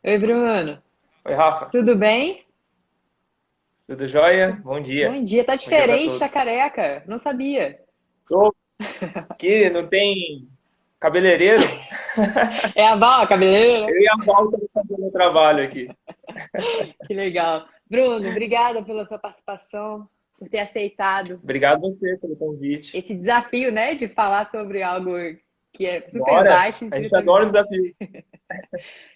Oi, Bruno. Oi, Rafa. Tudo bem? Tudo jóia? Bom dia. Bom dia. Tá Bom dia para diferente, tá todos. careca. Não sabia. Tô aqui, não tem cabeleireiro? É a Val, a cabeleireira? Eu e a Val estamos fazendo o trabalho aqui. Que legal. Bruno, obrigada pela sua participação, por ter aceitado Obrigado a você pelo convite. esse desafio, né, de falar sobre algo que é super Bora! vasto e A gente adora o diretamente. desafio.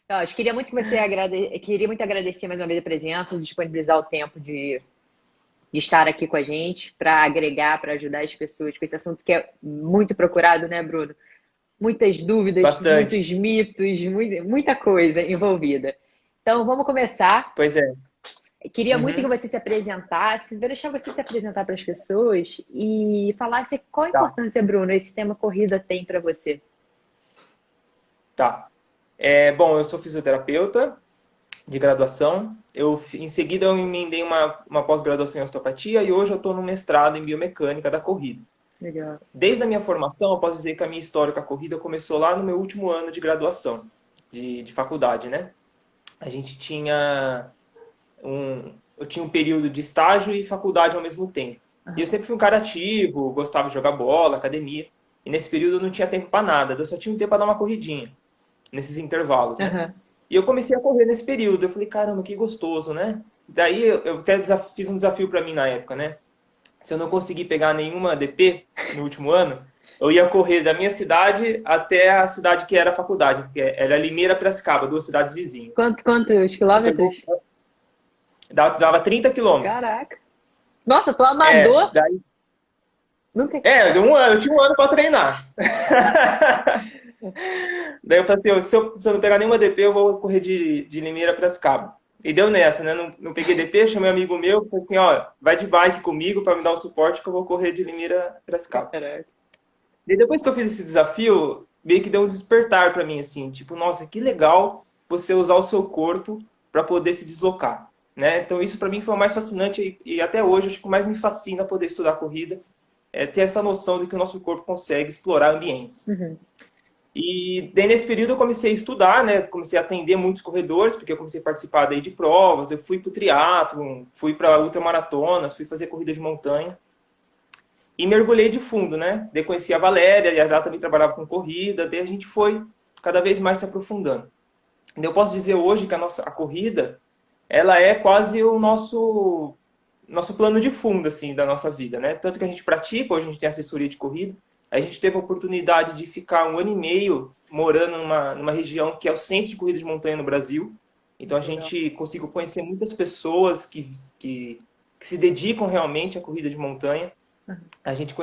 Então, acho que queria muito que queria muito agradecer mais uma vez a presença, de disponibilizar o tempo de estar aqui com a gente para agregar, para ajudar as pessoas com esse assunto que é muito procurado, né, Bruno? Muitas dúvidas, Bastante. muitos mitos, muita coisa envolvida. Então, vamos começar. Pois é. Queria muito que Uhum. você se apresentasse, vou deixar você se apresentar para as pessoas e falasse qual a Tá, importância, Bruno, esse tema corrida tem para você. tá. Bom, eu sou fisioterapeuta de graduação. Em seguida, eu emendei uma pós-graduação em osteopatia e hoje eu estou no mestrado em biomecânica da corrida. Legal. Desde a minha formação, eu posso dizer que a minha história com a corrida começou lá no meu último ano de graduação, de faculdade, né? A gente tinha eu tinha um período de estágio e faculdade ao mesmo tempo. E eu Aham. sempre fui um cara ativo, gostava de jogar bola, academia. E nesse período eu não tinha tempo para nada, eu só tinha um tempo para dar uma corridinha, nesses intervalos, né? Aham. E eu comecei a correr nesse período. Eu falei, caramba, que gostoso, né? Daí eu até fiz um desafio para mim na época, né? Se eu não conseguir pegar nenhuma DP no último ano, eu ia correr da minha cidade até a cidade que era a faculdade, que era Limeira Piracicaba, duas cidades vizinhas. Quantos Eu falei, quilômetros? dava 30 quilômetros. Caraca. Nossa, tô amador. Daí, Nunca. deu um ano, eu tinha um ano para treinar. Daí eu falei assim, se eu não pegar nenhuma DP, eu vou correr de Limeira para Piracicaba. E deu nessa, né? Não peguei DP, chamei um amigo meu, falei assim, ó, vai de bike comigo para me dar o suporte que eu vou correr de Limeira para Piracicaba. Caraca. E depois que eu fiz esse desafio, meio que deu um despertar para mim, assim, tipo, nossa, que legal você usar o seu corpo para poder se deslocar, né? Então isso para mim foi o mais fascinante e até hoje acho que o mais me fascina poder estudar corrida é ter essa noção de que o nosso corpo consegue explorar ambientes. Uhum. E daí nesse período eu comecei a estudar, né? Comecei a atender muitos corredores, porque eu comecei a participar daí de provas, eu fui para o triatlon, fui para ultramaratonas, fui fazer corrida de montanha. E mergulhei de fundo, né? Daí conheci a Valéria, e ela também trabalhava com corrida, daí a gente foi cada vez mais se aprofundando. Daí eu posso dizer hoje que a corrida, ela é quase o nosso plano de fundo, assim, da nossa vida, né? Tanto que a gente pratica, hoje a gente tem assessoria de corrida, a gente teve a oportunidade de ficar um ano e meio morando numa região que é o centro de corrida de montanha no Brasil. Então a Legal. gente conseguiu conhecer muitas pessoas que se dedicam realmente à corrida de montanha. Uhum. A gente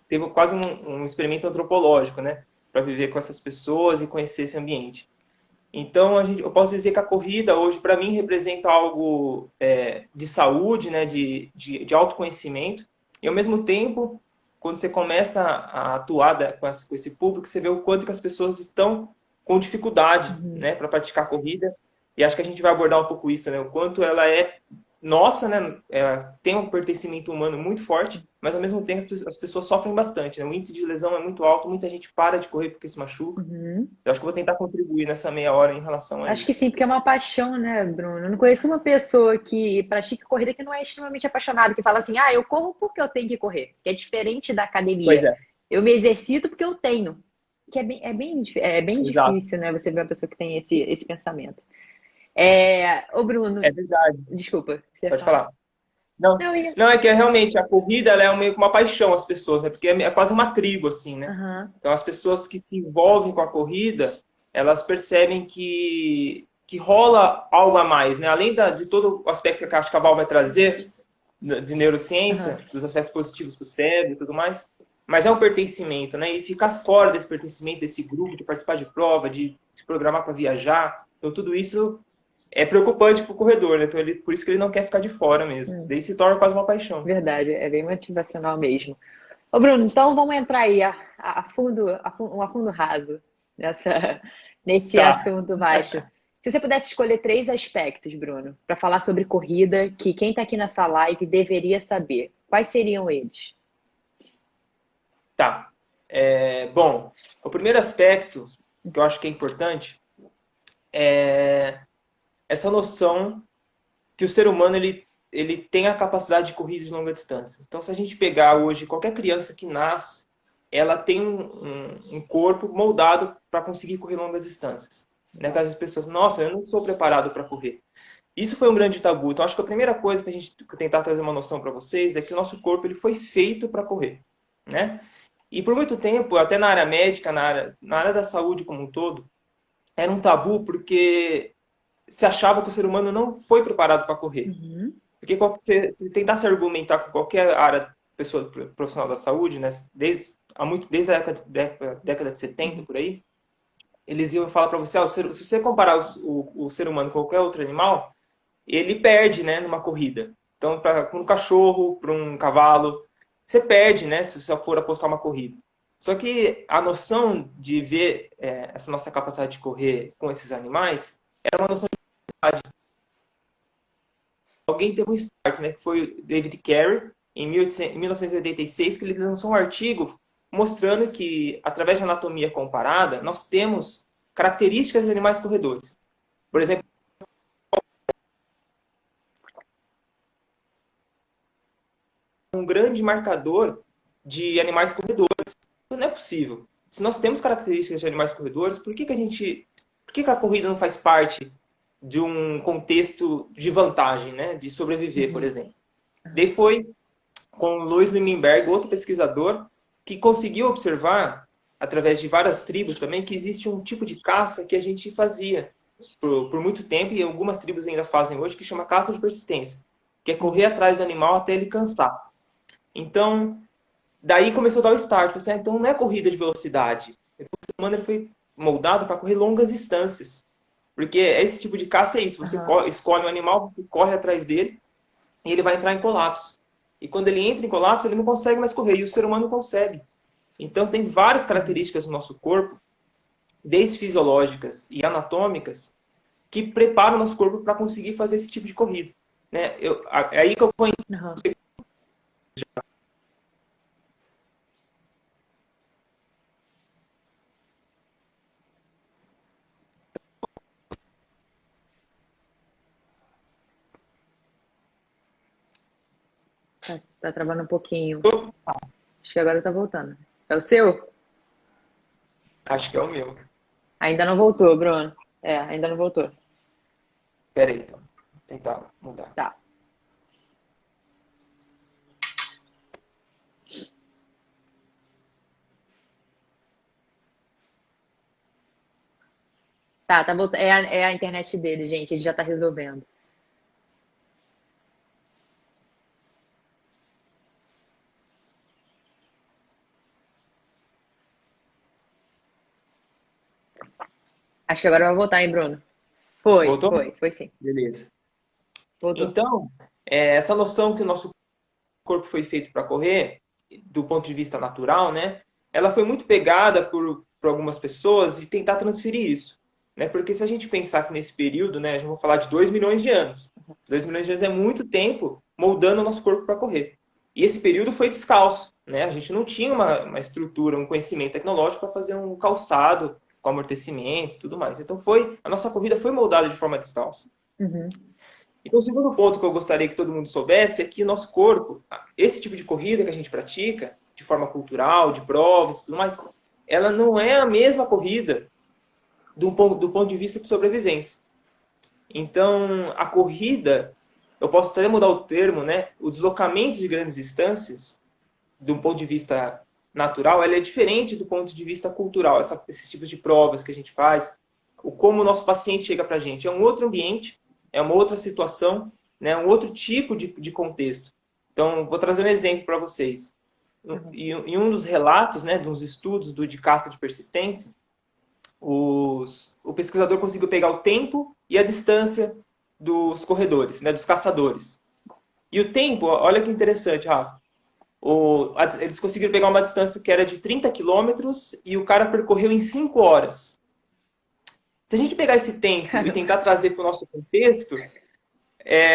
teve quase um experimento antropológico, né? Para viver com essas pessoas e conhecer esse ambiente. Então, eu posso dizer que a corrida hoje, para mim, representa algo de saúde, né? De autoconhecimento. E, ao mesmo tempo, quando você começa a atuar com esse público, você vê o quanto que as pessoas estão com dificuldade, Uhum. né? Para praticar a corrida. E acho que a gente vai abordar um pouco isso, né? O quanto ela é nossa, né? Ela tem um pertencimento humano muito forte, mas ao mesmo tempo as pessoas sofrem bastante, né? O índice de lesão é muito alto, muita gente para de correr porque se machuca. Uhum. Eu acho que eu vou tentar contribuir nessa meia hora em relação a Acho que isso. sim, porque é uma paixão, né, Bruno? Eu não conheço uma pessoa que pratica corrida que não é extremamente apaixonada, que fala assim, ah, eu corro porque eu tenho que correr, que é diferente da Pois academia. é, Eu me exercito porque eu tenho. Que é bem exato. difícil, né, você ver uma pessoa que tem esse pensamento. Ô, Bruno, É verdade. desculpa, você ia Pode falar. falar. Não, Não, ia. não é que realmente a corrida ela é meio que uma paixão às pessoas, né? Porque é quase uma tribo, assim, né? Aham. Então as pessoas que se envolvem com a corrida, elas percebem que rola algo a mais, né? Além de todo o aspecto que a Cascaval vai trazer de Aham. neurociência, dos aspectos positivos para o cérebro e tudo mais, mas é um pertencimento, né? E ficar fora desse pertencimento, desse grupo, de participar de prova, de se programar para viajar, então tudo isso é preocupante para o corredor, né? Então por isso que ele não quer ficar de fora mesmo. Hum, Daí se torna quase uma paixão. verdade, é bem motivacional mesmo. Ô, Bruno, então vamos entrar aí a fundo raso nesse Tá, assunto baixo. Se você pudesse escolher três aspectos, Bruno, para falar sobre corrida, que quem está aqui nessa live deveria saber, quais seriam eles? tá. Bom, o primeiro aspecto que eu acho que é importante essa noção que o ser humano ele tem a capacidade de corrida de longa distância. Então, se a gente pegar hoje qualquer criança que nasce, ela tem um corpo moldado para conseguir correr longas distâncias. Né? Que as pessoas, nossa, eu não sou preparado para correr. Isso foi um grande tabu. Então, acho que a primeira coisa para a gente tentar trazer uma noção para vocês é que o nosso corpo ele foi feito para correr. Né? E por muito tempo, até na área médica, na área da saúde como um todo, era um tabu porque se achava que o ser humano não foi preparado para correr. Uhum. Porque se tentasse argumentar com qualquer área, pessoa profissional da saúde, né, desde a década de 70, por aí, eles iam falar para você, se você comparar o ser humano com qualquer outro animal, ele perde, né, numa corrida. Então, para um cachorro, para um cavalo, você perde, né, se você for apostar uma corrida. Só que a noção de ver essa nossa capacidade de correr com esses animais era uma noção de alguém teve um start, né, que foi o David Carey, em 1986, que ele lançou um artigo mostrando que, através de anatomia comparada, nós temos características de animais corredores. Por exemplo, um grande marcador de animais corredores. Não é possível. Se nós temos características de animais corredores, por que a corrida não faz parte de um contexto de vantagem, né? De sobreviver, por exemplo? Daí foi com Louis Lindenberg, outro pesquisador, que conseguiu observar, através de várias tribos também, que existe um tipo de caça que a gente fazia por muito tempo, e algumas tribos ainda fazem hoje, que chama caça de persistência, que é correr atrás do animal até ele cansar. Então, daí começou a dar o start. Você, então não é corrida de velocidade. O ser humano ele foi moldado para correr longas distâncias. Porque esse tipo de caça é isso. Você escolhe um animal, você corre atrás dele, e ele vai entrar em colapso. E quando ele entra em colapso, ele não consegue mais correr. E o ser humano consegue. Então, tem várias características no nosso corpo, desde fisiológicas e anatômicas, que preparam o nosso corpo para conseguir fazer esse tipo de corrida. Né? É aí que eu vou entrar. Tá travando um pouquinho. Acho que agora tá voltando. É o seu? Acho que é o meu. Ainda não voltou, Bruno. Ainda não voltou. Espera aí, então. Vou tentar mudar. Tá. Tá voltando. É a internet dele, gente. Ele já tá resolvendo. Acho que agora vai voltar, hein, Bruno? Voltou? Foi sim. Beleza. Voltou. Então, essa noção que o nosso corpo foi feito para correr, do ponto de vista natural, né? Ela foi muito pegada por algumas pessoas e tentar transferir isso. Né? Porque se a gente pensar que nesse período, né, a gente vai falar de 2 milhões de anos. 2 milhões de anos é muito tempo moldando o nosso corpo para correr. E esse período foi descalço. Né? A gente não tinha uma estrutura, um conhecimento tecnológico para fazer um calçado com amortecimento e tudo mais. Então a nossa corrida foi moldada de forma descalça. Uhum. Então, o segundo ponto que eu gostaria que todo mundo soubesse é que o nosso corpo, esse tipo de corrida que a gente pratica, de forma cultural, de provas e tudo mais, ela não é a mesma corrida do ponto de vista de sobrevivência. Então, a corrida, eu posso até mudar o termo, né? O deslocamento de grandes distâncias, do ponto de vista natural, ela é diferente do ponto de vista cultural. Esses tipos de provas que a gente faz, como o nosso paciente chega para a gente. É um outro ambiente, é uma outra situação, né? Um outro tipo de contexto. Então, vou trazer um exemplo para vocês. Em um dos relatos, né, dos estudos de caça de persistência, o pesquisador conseguiu pegar o tempo e a distância dos corredores, né, dos caçadores. E o tempo, olha que interessante, Rafa. Eles conseguiram pegar uma distância que era de 30 quilômetros e o cara percorreu em 5 horas. Se a gente pegar esse tempo e tentar trazer para o nosso contexto,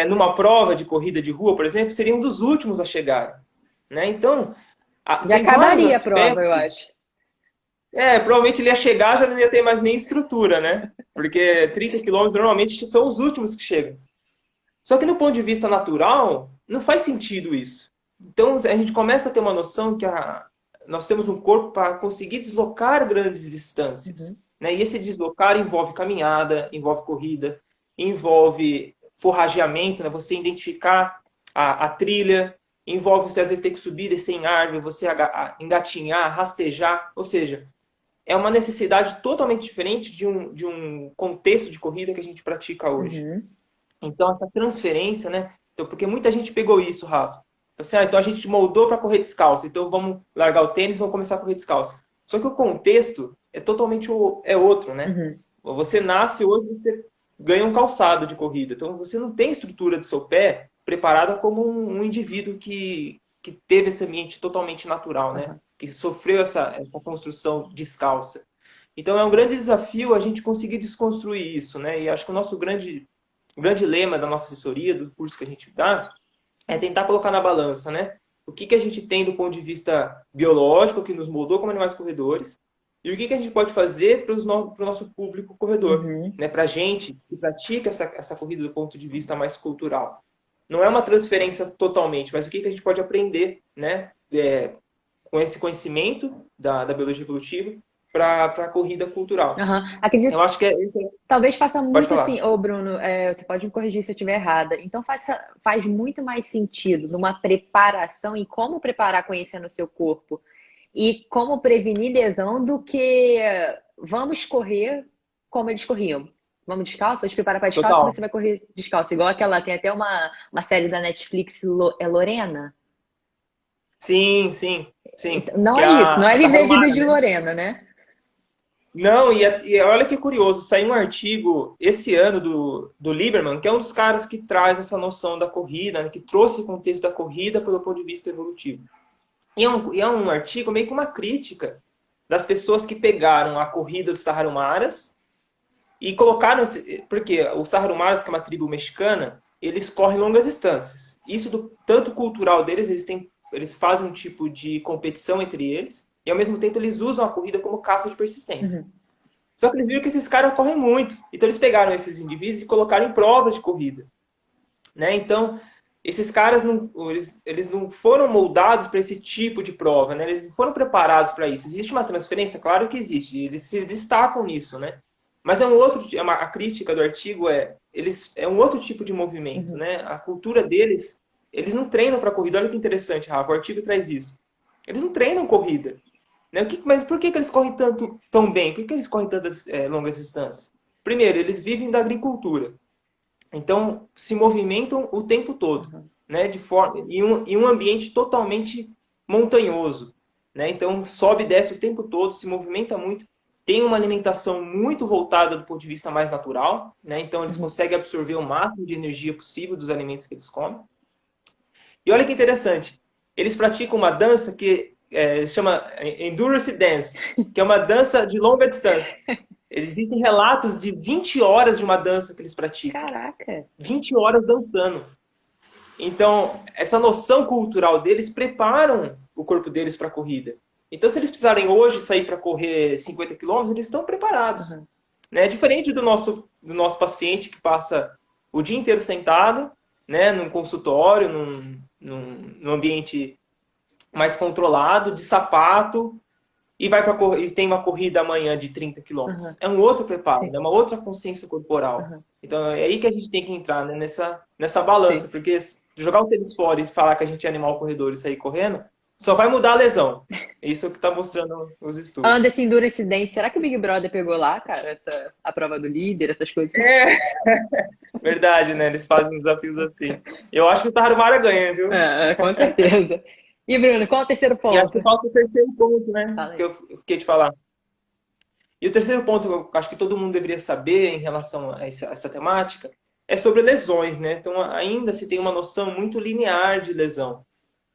numa prova de corrida de rua, por exemplo, seria um dos últimos a chegar. Né? Então, já acabaria a prova, eu acho. Provavelmente ele ia chegar, já não ia ter mais nem estrutura, né? Porque 30 quilômetros normalmente são os últimos que chegam. Só que no ponto de vista natural, não faz sentido isso. Então a gente começa a ter uma noção que nós temos um corpo para conseguir deslocar grandes distâncias. Uhum. Né? E esse deslocar envolve caminhada, envolve corrida, envolve forrageamento, né? Você identificar a trilha, envolve você às vezes ter que subir e descer em árvore, você engatinhar, rastejar, ou seja, é uma necessidade totalmente diferente de um contexto de corrida que a gente pratica hoje. Uhum. Então, essa transferência, né? Então, porque muita gente pegou isso, Rafa. Assim, então a gente moldou para correr descalço, então vamos largar o tênis e vamos começar a correr descalço. Só que o contexto é totalmente outro, né? Uhum. Você nasce hoje, você ganha um calçado de corrida. Então, você não tem estrutura do seu pé preparada como um indivíduo que teve esse ambiente totalmente natural, né? Uhum. Que sofreu essa construção descalça. Então, é um grande desafio a gente conseguir desconstruir isso, né? E acho que o grande lema da nossa assessoria, do curso que a gente dá, é tentar colocar na balança, né? O que a gente tem do ponto de vista biológico, que nos moldou como animais corredores, e o que a gente pode fazer para o nosso público corredor, Uhum. né? Para a gente que pratica essa corrida do ponto de vista mais cultural. Não é uma transferência totalmente, mas o que a gente pode aprender, né? Com esse conhecimento da biologia evolutiva para a corrida cultural. Uhum. Acredito. Eu acho que Talvez faça pode muito assim, falar. ô Bruno, você pode me corrigir se eu estiver errada. Então faz muito mais sentido numa preparação e como preparar conhecendo o seu corpo e como prevenir lesão do que vamos correr como eles corriam. Vamos descalço, vamos preparar para descalço e Total. você vai correr descalço. Igual aquela, tem até uma série da Netflix, é Lorena? Sim, sim, sim. Então, não Que é é isso, não é a viver a vida Tarrumara, de né? Lorena, né? Não, e olha que curioso, saiu um artigo esse ano do Lieberman, que é um dos caras que traz essa noção da corrida, né, que trouxe o contexto da corrida pelo ponto de vista evolutivo. E é um artigo meio que uma crítica das pessoas que pegaram a corrida dos Tarrahumaras e colocaram... Porque os Tarrahumaras, que é uma tribo mexicana, eles correm longas distâncias. Isso, tanto cultural deles, eles fazem um tipo de competição entre eles, e ao mesmo tempo eles usam a corrida como caça de persistência. Uhum. Só que eles viram que esses caras correm muito. Então eles pegaram esses indivíduos e colocaram em provas de corrida. Né? Então, esses caras eles não foram moldados para esse tipo de prova, né? Eles não foram preparados para isso. Existe uma transferência? Claro que existe. Eles se destacam nisso, né? Mas a crítica do artigo é um outro tipo de movimento, Uhum. né? A cultura deles, eles não treinam para corrida. Olha que interessante, Rafa, o artigo traz isso. Eles não treinam corrida. Né? Mas por que eles correm tão bem? Por que eles correm tantas longas distâncias? Primeiro, eles vivem da agricultura. Então, se movimentam o tempo todo, Uhum. né? Em um ambiente totalmente montanhoso. Né? Então, sobe e desce o tempo todo, se movimenta muito, tem uma alimentação muito voltada do ponto de vista mais natural. Né? Então, eles Uhum. conseguem absorver o máximo de energia possível dos alimentos que eles comem. E olha que interessante, eles praticam uma dança que se chama Endurance Dance, que é uma dança de longa distância. Existem relatos de 20 horas de uma dança que eles praticam. Caraca. 20 horas dançando. Então, essa noção cultural deles preparam o corpo deles para a corrida. Então, se eles precisarem hoje sair para correr 50 quilômetros, eles estão preparados. Uhum. Né? Diferente do nosso paciente que passa o dia inteiro sentado, né, num consultório, num ambiente mais controlado, de sapato, e tem uma corrida amanhã de 30 Uhum. quilômetros. É um outro preparo, Sim. é uma outra consciência corporal. Uhum. Então é aí que a gente tem que entrar, né, nessa balança, Sim. porque jogar o tênis fora e falar que a gente é animal corredor e sair correndo, só vai mudar a lesão. Isso é o que está mostrando os Falando estudos. desse Endurance Dance, será que o Big Brother pegou lá, cara, a prova do líder, essas coisas? É verdade, né? Eles fazem desafios assim. Eu acho que o Tarumara ganha, viu? Com certeza. E, Bruno, qual é o terceiro E acho que ponto? falta o terceiro ponto, né? Fala Que aí. eu fiquei de falar. E o terceiro ponto que eu acho que todo mundo deveria saber em relação a essa temática é sobre lesões, né? Então, ainda se tem uma noção muito linear de lesão.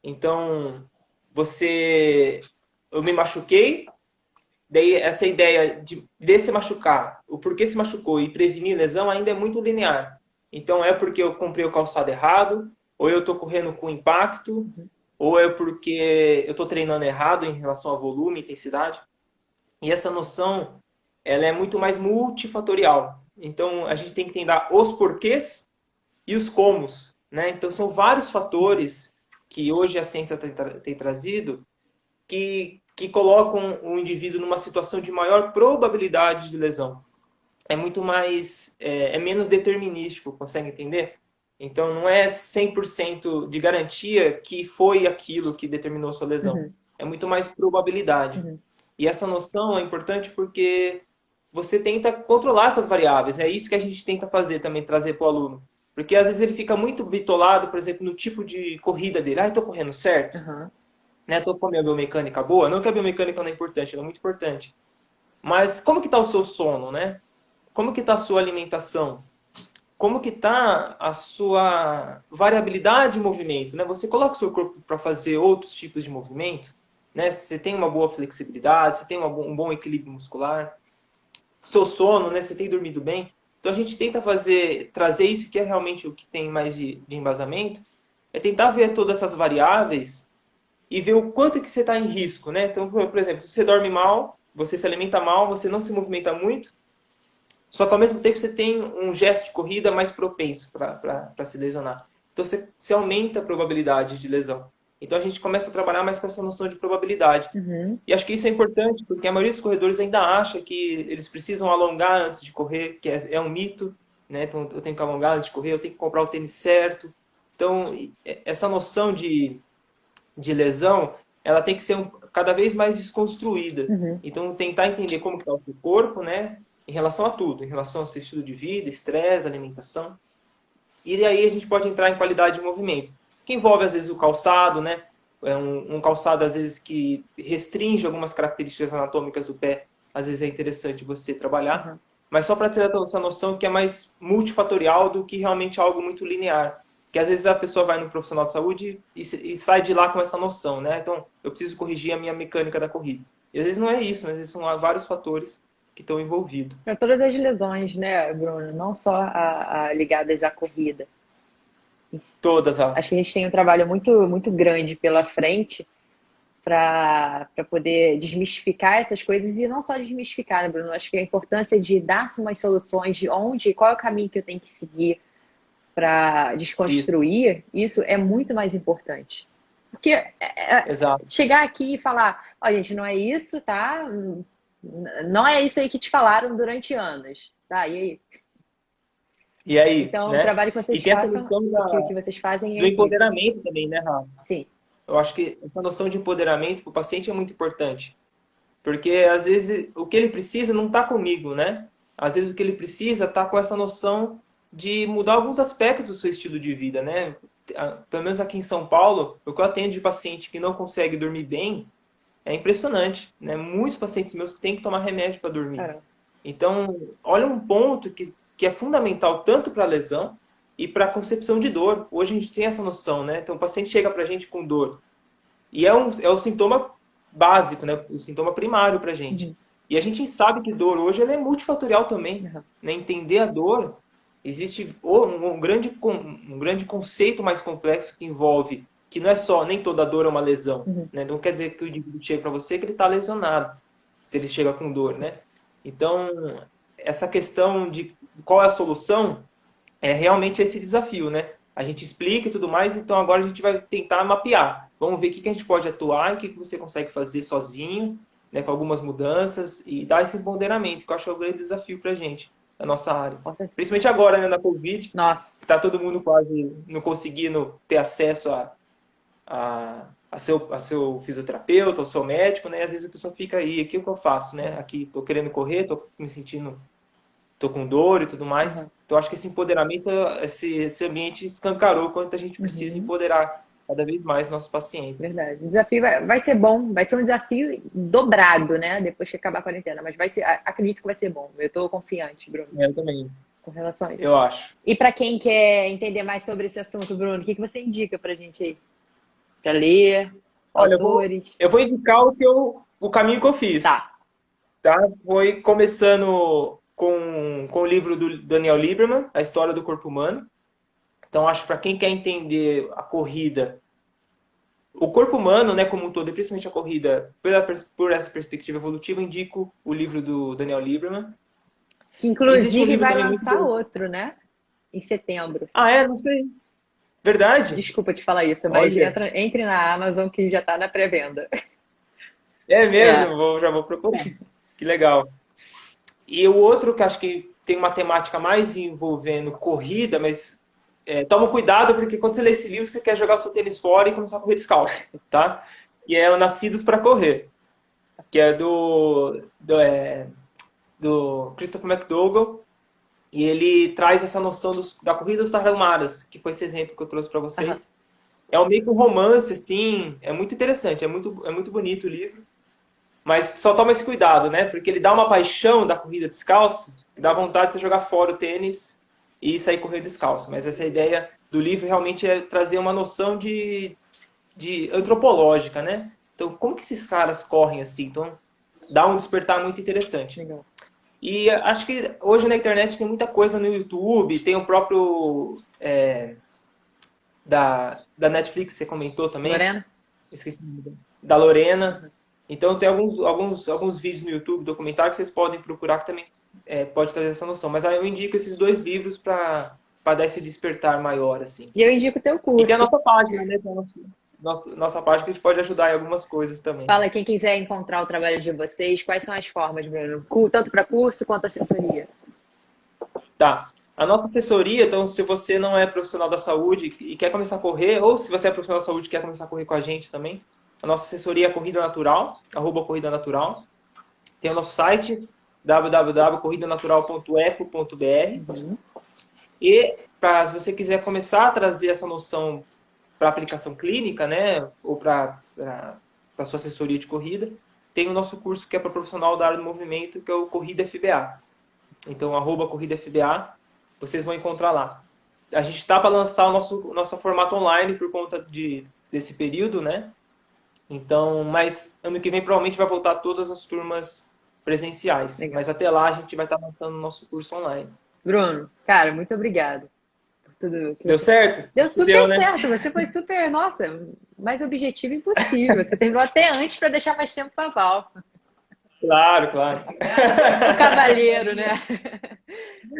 Então, eu me machuquei, daí essa ideia de se machucar, o porquê se machucou e prevenir lesão ainda é muito linear. Então, é porque eu comprei o calçado errado, ou eu estou correndo com impacto, ou é porque eu estou treinando errado em relação a volume, intensidade. E essa noção ela é muito mais multifatorial. Então, a gente tem que entender os porquês e os comos, né? Então, são vários fatores que hoje a ciência tem trazido que colocam o indivíduo numa situação de maior probabilidade de lesão. É muito mais, é menos determinístico, consegue entender? Então, não é 100% de garantia que foi aquilo que determinou sua lesão. Uhum, É muito mais probabilidade. uhum, E essa noção é importante porque você tenta controlar essas variáveis. É isso que a gente tenta fazer também, trazer para o aluno. Porque às vezes ele fica muito bitolado, por exemplo, no tipo de corrida dele. Ah, estou correndo certo? uhum, Né? Estou com a minha biomecânica boa? Não que a biomecânica não é importante, ela é muito importante. Mas como que está o seu sono, né? Como que está a sua alimentação? Como que está a sua variabilidade de movimento, né? Você coloca o seu corpo para fazer outros tipos de movimento, né? Você tem uma boa flexibilidade, você tem um bom equilíbrio muscular, seu sono, né? Você tem dormido bem. Então a gente tenta trazer isso que é realmente o que tem mais de embasamento, é tentar ver todas essas variáveis e ver o quanto que você está em risco, né? Então, por exemplo, se você dorme mal, você se alimenta mal, você não se movimenta muito, só que ao mesmo tempo você tem um gesto de corrida mais propenso para se lesionar. Então você aumenta a probabilidade de lesão. Então a gente começa a trabalhar mais com essa noção de probabilidade. uhum. E acho que isso é importante, porque a maioria dos corredores ainda acha que eles precisam alongar antes de correr, que é um mito, né? Então eu tenho que alongar antes de correr, eu tenho que comprar o tênis certo. Então, essa noção de lesão, ela tem que ser cada vez mais desconstruída. Uhum. Então, tentar entender como está o seu corpo, né? Em relação a tudo, em relação ao seu estilo de vida, estresse, alimentação. E aí a gente pode entrar em qualidade de movimento, que envolve, às vezes, o calçado, né? É um calçado, às vezes, que restringe algumas características anatômicas do pé. Às vezes é interessante você trabalhar. Uhum. Mas só para ter essa noção que é mais multifatorial do que realmente algo muito linear. Que às vezes a pessoa vai no profissional de saúde e sai de lá com essa noção, né? Então, eu preciso corrigir a minha mecânica da corrida. E às vezes não é isso, né? Às vezes são vários fatores que estão envolvidos. Para todas as lesões, né, Bruno? Não só ligadas à corrida. Todas, Acho que a gente tem um trabalho muito, muito grande pela frente para poder desmistificar essas coisas e não só desmistificar, né, Bruno? Acho que a importância de dar umas soluções de onde, qual é o caminho que eu tenho que seguir para isso, desconstruir, isso é muito mais importante. Porque exato. chegar aqui e falar, ó, gente, não é isso, tá? Não é isso aí que te falaram durante anos, tá? E aí? E aí, Então, o né? trabalho que E vocês tem essa façam, noção que vocês fazem é do incrível. empoderamento também, né, Rafa? Sim. Eu acho que essa noção de empoderamento para o paciente é muito importante. Porque, às vezes, o que ele precisa não está comigo, né? Às vezes, o que ele precisa está com essa noção de mudar alguns aspectos do seu estilo de vida, né? Pelo menos aqui em São Paulo, o que eu atendo de paciente que não consegue dormir bem é impressionante, né? Muitos pacientes meus que têm que tomar remédio para dormir. Caramba. Então, olha um ponto que é fundamental tanto para a lesão e para a concepção de dor. Hoje a gente tem essa noção, né? Então, o paciente chega para a gente com dor. E é o sintoma básico, né? O sintoma primário para a gente. Uhum. E a gente sabe que dor hoje ela é multifatorial também. Uhum. Né? Entender a dor, existe um grande conceito mais complexo que envolve que não é só, nem toda dor é uma lesão. Uhum. Né? Não quer dizer que o indivíduo chega para você que ele está lesionado, se ele chega com dor, né? Então, essa questão de qual é a solução é realmente esse desafio, né? A gente explica e tudo mais, então agora a gente vai tentar mapear. Vamos ver o que a gente pode atuar e o que você consegue fazer sozinho, né, com algumas mudanças e dar esse empoderamento, que eu acho que é o grande desafio para a gente, na nossa área. Nossa. Principalmente agora, né, na Covid, que Nossa. está todo mundo quase não conseguindo ter acesso a seu fisioterapeuta, ao seu médico, né? Às vezes a pessoa fica aí, aqui o que eu faço, né? Aqui estou querendo correr, estou me sentindo tô com dor e tudo mais. Uhum. Então, acho que esse empoderamento, esse ambiente escancarou quanto a gente precisa Uhum. empoderar cada vez mais nossos pacientes. Verdade. O desafio vai ser bom, vai ser um desafio dobrado, né? Depois que acabar a quarentena, mas vai ser, acredito que vai ser bom. Eu estou confiante, Bruno, Eu também, com relação a isso. eu acho. E para quem quer entender mais sobre esse assunto, Bruno, o que você indica pra gente aí? Para ler, Olha, autores? eu vou indicar o caminho que eu fiz. Tá. Tá? Foi começando com o livro do Daniel Lieberman, A História do Corpo Humano. Então, acho que para quem quer entender a corrida, o corpo humano, né, como um todo, e principalmente a corrida, por essa perspectiva evolutiva, eu indico o livro do Daniel Lieberman. Que Existe um inclusive livro vai também muito lançar bom. outro, né? Em setembro. Ah, é? Não sei. Verdade? Desculpa te falar isso, mas Olha. entre na Amazon que já tá na pré-venda. É É, mesmo? Já vou procurar. Que legal. E o outro que acho que tem uma temática mais envolvendo corrida, mas toma cuidado, porque quando você lê esse livro, você quer jogar o seu tênis fora e começar a correr descalço, tá? E é o Nascidos para Correr, que é do Christopher McDougall, e ele traz essa noção da corrida dos Tartarumaras, que foi esse exemplo que eu trouxe para aham. vocês. É um meio que um romance, assim, é muito interessante, é muito bonito o livro. Mas só toma esse cuidado, né? Porque ele dá uma paixão da corrida descalço, que dá vontade de você jogar fora o tênis e sair correndo descalço. Mas essa ideia do livro realmente é trazer uma noção de antropológica, né? Então, como que esses caras correm assim? Então, dá um despertar muito interessante. Legal. E acho que hoje na internet tem muita coisa no YouTube, tem o próprio da Netflix, você comentou também, Lorena? esqueci o nome, da Lorena. Então tem alguns vídeos no YouTube, documentários que vocês podem procurar que também pode trazer essa noção. Mas aí eu indico esses dois livros para dar esse despertar maior, assim. E eu indico o teu E tem a curso. nossa página, né? Tem a nossa página que a gente pode ajudar em algumas coisas também. Fala, quem quiser encontrar o trabalho de vocês, quais são as formas, Bruno? Tanto para curso quanto assessoria. Tá. A nossa assessoria, então, se você não é profissional da saúde e quer começar a correr, ou se você é profissional da saúde e quer começar a correr com a gente também, a nossa assessoria é Corrida Natural, @Corrida Natural. Tem o nosso site, www.corridanatural.eco.br. Uhum. E se você quiser começar a trazer essa noção para aplicação clínica, né, ou para a sua assessoria de corrida, tem o nosso curso que é para profissional da área do movimento, que é o Corrida FBA. Então, @Corrida FBA, vocês vão encontrar lá. A gente está para lançar o nosso formato online por conta desse período, né? Então, mas ano que vem provavelmente vai voltar todas as turmas presenciais. Legal. Mas até lá a gente vai estar lançando o nosso curso online. Bruno, cara, muito obrigada por tudo que Deu você... certo? Deu Deu, super né? certo, você foi super, nossa, mais objetivo impossível. Você terminou até antes para deixar mais tempo para a Val. Claro, claro. O cavaleiro, né?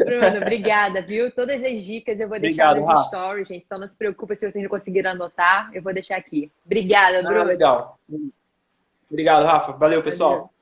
Bruno, obrigada, viu? Todas as dicas eu vou deixar Obrigado, nos Rafa. stories, gente. Então não se preocupe se vocês não conseguiram anotar, eu vou deixar aqui. Obrigada, Ah, Bruno. legal. Obrigado, Rafa. Valeu, Valeu. pessoal.